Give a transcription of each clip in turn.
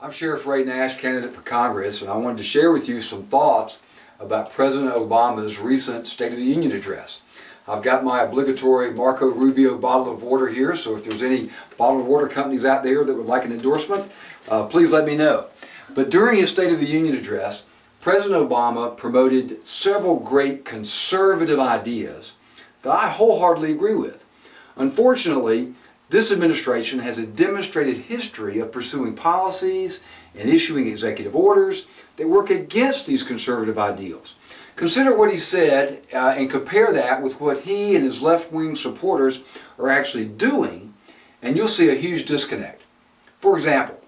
I'm Sheriff Ray Nash, candidate for Congress, and I wanted to share with you some thoughts about President Obama's recent State of the Union address. I've got my obligatory Marco Rubio bottle of water here, so if there's any bottled water companies out there that would like an endorsement, please let me know. But during his State of the Union address, President Obama promoted several great conservative ideas that I wholeheartedly agree with. Unfortunately, this administration has a demonstrated history of pursuing policies and issuing executive orders that work against these conservative ideals. Consider what he said and compare that with what he and his left-wing supporters are actually doing, and you'll see a huge disconnect. For example,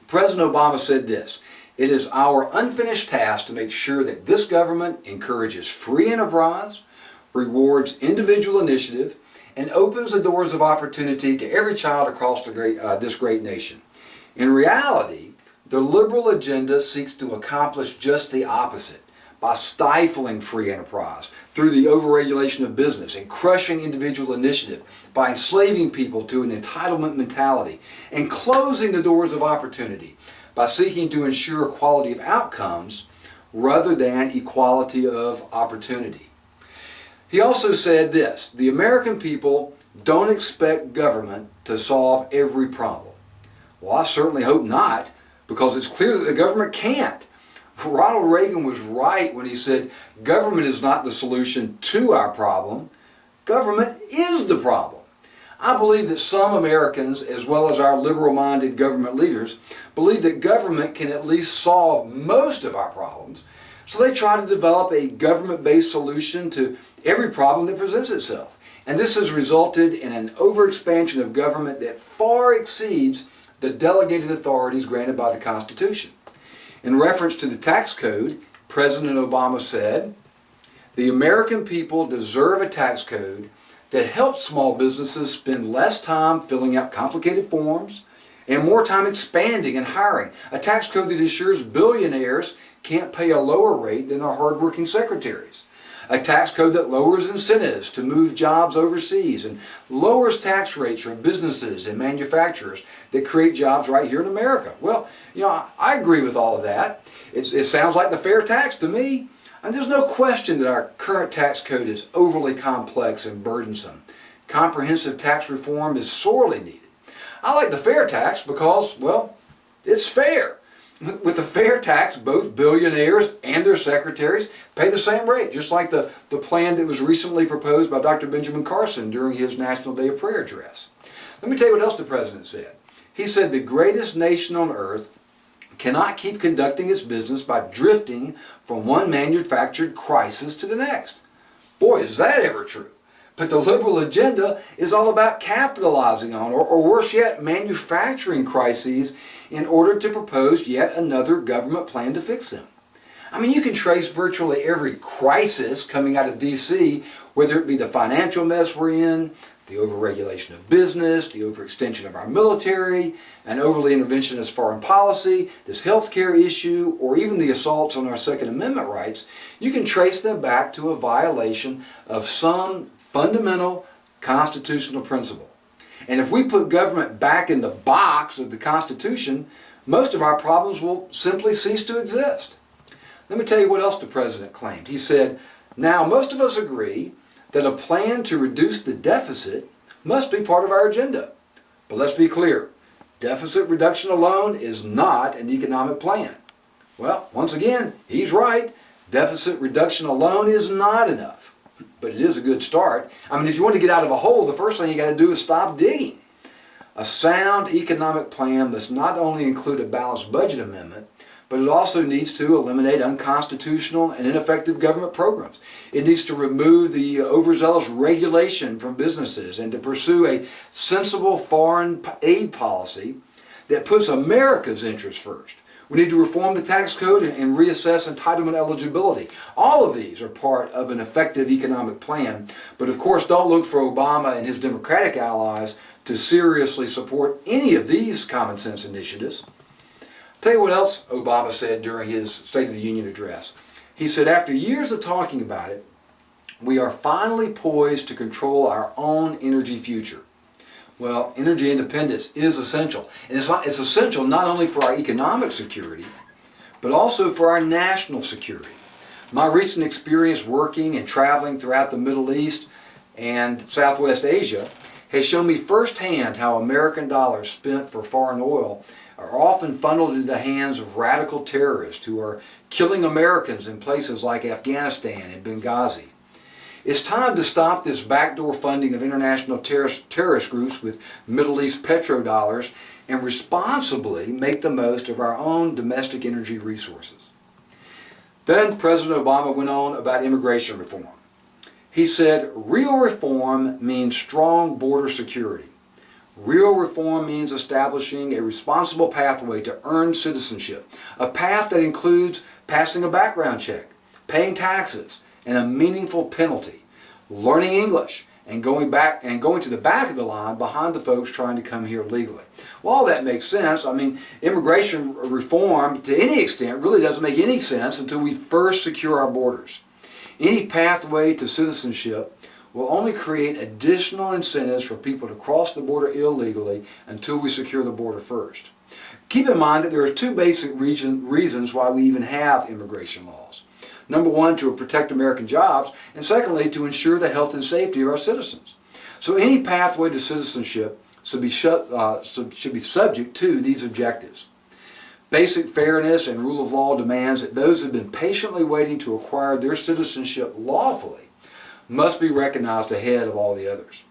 President Obama said this: "It is our unfinished task to make sure that this government encourages free enterprise, rewards individual initiative, and opens the doors of opportunity to every child across this great nation." In reality, the liberal agenda seeks to accomplish just the opposite by stifling free enterprise through the overregulation of business and crushing individual initiative, by enslaving people to an entitlement mentality and closing the doors of opportunity by seeking to ensure quality of outcomes rather than equality of opportunity. He also said this: "The American people don't expect government to solve every problem." Well, I certainly hope not, because it's clear that the government can't. Ronald Reagan was right when he said government is not the solution to our problem, government is the problem. I believe that some Americans, as well as our liberal-minded government leaders, believe that government can at least solve most of our problems, so they try to develop a government-based solution to every problem that presents itself. And this has resulted in an overexpansion of government that far exceeds the delegated authorities granted by the Constitution. In reference to the tax code, President Obama said, "The American people deserve a tax code that helps small businesses spend less time filling out complicated forms and more time expanding and hiring. A tax code that ensures billionaires can't pay a lower rate than their hardworking secretaries. A tax code that lowers incentives to move jobs overseas and lowers tax rates for businesses and manufacturers that create jobs right here in America." Well, I agree with all of that. It sounds like the fair tax to me. And there's no question that our current tax code is overly complex and burdensome. Comprehensive tax reform is sorely needed. I like the fair tax because, well, it's fair. With the fair tax, both billionaires and their secretaries pay the same rate, just like the plan that was recently proposed by Dr. Benjamin Carson during his National Day of Prayer address. Let me tell you what else the President said. He said the greatest nation on earth cannot keep conducting its business by drifting from one manufactured crisis to the next. Boy, is that ever true. But the liberal agenda is all about capitalizing on, or worse yet, manufacturing crises in order to propose yet another government plan to fix them. I mean, you can trace virtually every crisis coming out of D.C., whether it be the financial mess we're in, the overregulation of business, the overextension of our military, an overly interventionist foreign policy, this healthcare issue, or even the assaults on our Second Amendment rights. You can trace them back to a violation of some fundamental constitutional principle. And if we put government back in the box of the Constitution, most of our problems will simply cease to exist. Let me tell you what else the President claimed. He said, "Now, most of us agree that a plan to reduce the deficit must be part of our agenda. But let's be clear, deficit reduction alone is not an economic plan." Well, once again, he's right. Deficit reduction alone is not enough. But it is a good start. I mean, if you want to get out of a hole, the first thing you got to do is stop digging. A sound economic plan must not only include a balanced budget amendment, but it also needs to eliminate unconstitutional and ineffective government programs. It needs to remove the overzealous regulation from businesses and to pursue a sensible foreign aid policy that puts America's interests first. We need to reform the tax code and reassess entitlement eligibility. All of these are part of an effective economic plan. But of course, don't look for Obama and his Democratic allies to seriously support any of these common sense initiatives. Tell you what else Obama said during his State of the Union address. He said, "After years of talking about it, we are finally poised to control our own energy future. Well, energy independence is essential. And it's essential not only for our economic security, but also for our national security. My recent experience working and traveling throughout the Middle East and Southwest Asia has shown me firsthand how American dollars spent for foreign oil are often funneled into the hands of radical terrorists who are killing Americans in places like Afghanistan and Benghazi. It's time to stop this backdoor funding of international terrorist groups with Middle East petrodollars and responsibly make the most of our own domestic energy resources. Then President Obama went on about immigration reform. He said, real reform means strong border security. Real reform means establishing a responsible pathway to earn citizenship, a path that includes passing a background check, paying taxes, and a meaningful penalty, learning English, and going to the back of the line behind the folks trying to come here legally. Well, all that makes sense. I mean, immigration reform, to any extent, really doesn't make any sense until we first secure our borders. Any pathway to citizenship will only create additional incentives for people to cross the border illegally until we secure the border first. Keep in mind that there are two basic reasons why we even have immigration laws. Number one, to protect American jobs, and secondly, to ensure the health and safety of our citizens. So any pathway to citizenship should be subject to these objectives. Basic fairness and rule of law demands that those who have been patiently waiting to acquire their citizenship lawfully must be recognized ahead of all the others.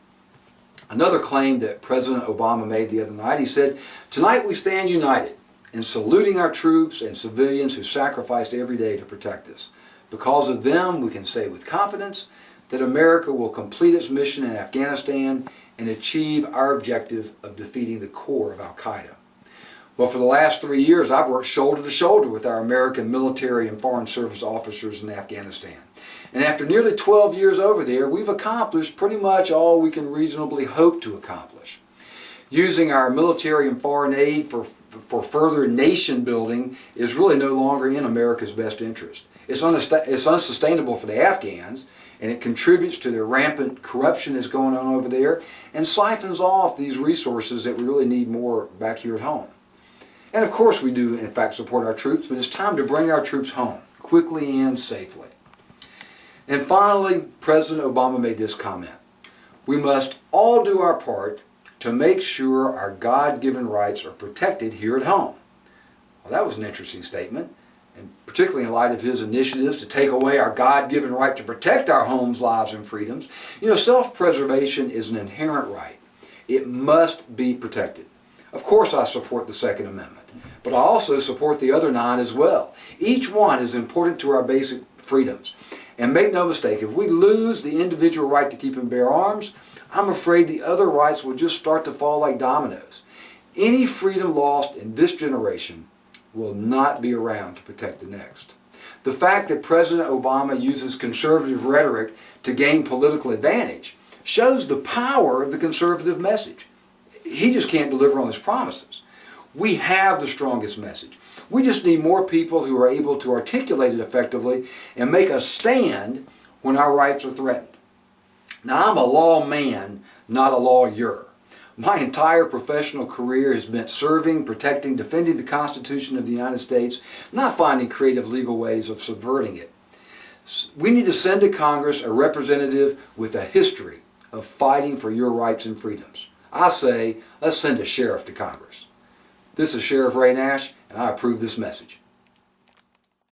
Another claim that President Obama made the other night, he said, "Tonight we stand united in saluting our troops and civilians who sacrificed every day to protect us. Because of them, we can say with confidence that America will complete its mission in Afghanistan and achieve our objective of defeating the core of Al-Qaeda." Well, for the last 3 years, I've worked shoulder to shoulder with our American military and foreign service officers in Afghanistan. And after nearly 12 years over there, we've accomplished pretty much all we can reasonably hope to accomplish. Using our military and foreign aid for further nation building is really no longer in America's best interest. It's unsustainable for the Afghans, and it contributes to the rampant corruption that's going on over there and siphons off these resources that we really need more back here at home. And of course we do in fact support our troops, but it's time to bring our troops home quickly and safely. And finally, President Obama made this comment: we must all do our part to make sure our God-given rights are protected here at home. Well, that was an interesting statement, and particularly in light of his initiatives to take away our God-given right to protect our homes, lives, and freedoms. You know, self-preservation is an inherent right. It must be protected. Of course I support the Second Amendment, but I also support the other 9 as well. Each one is important to our basic freedoms. And make no mistake, if we lose the individual right to keep and bear arms, I'm afraid the other rights will just start to fall like dominoes. Any freedom lost in this generation will not be around to protect the next. The fact that President Obama uses conservative rhetoric to gain political advantage shows the power of the conservative message. He just can't deliver on his promises. We have the strongest message. We just need more people who are able to articulate it effectively and make a stand when our rights are threatened. Now, I'm a lawman, not a lawyer. My entire professional career has been serving, protecting, defending the Constitution of the United States, not finding creative legal ways of subverting it. We need to send to Congress a representative with a history of fighting for your rights and freedoms. I say, let's send a sheriff to Congress. This is Sheriff Ray Nash, and I approve this message.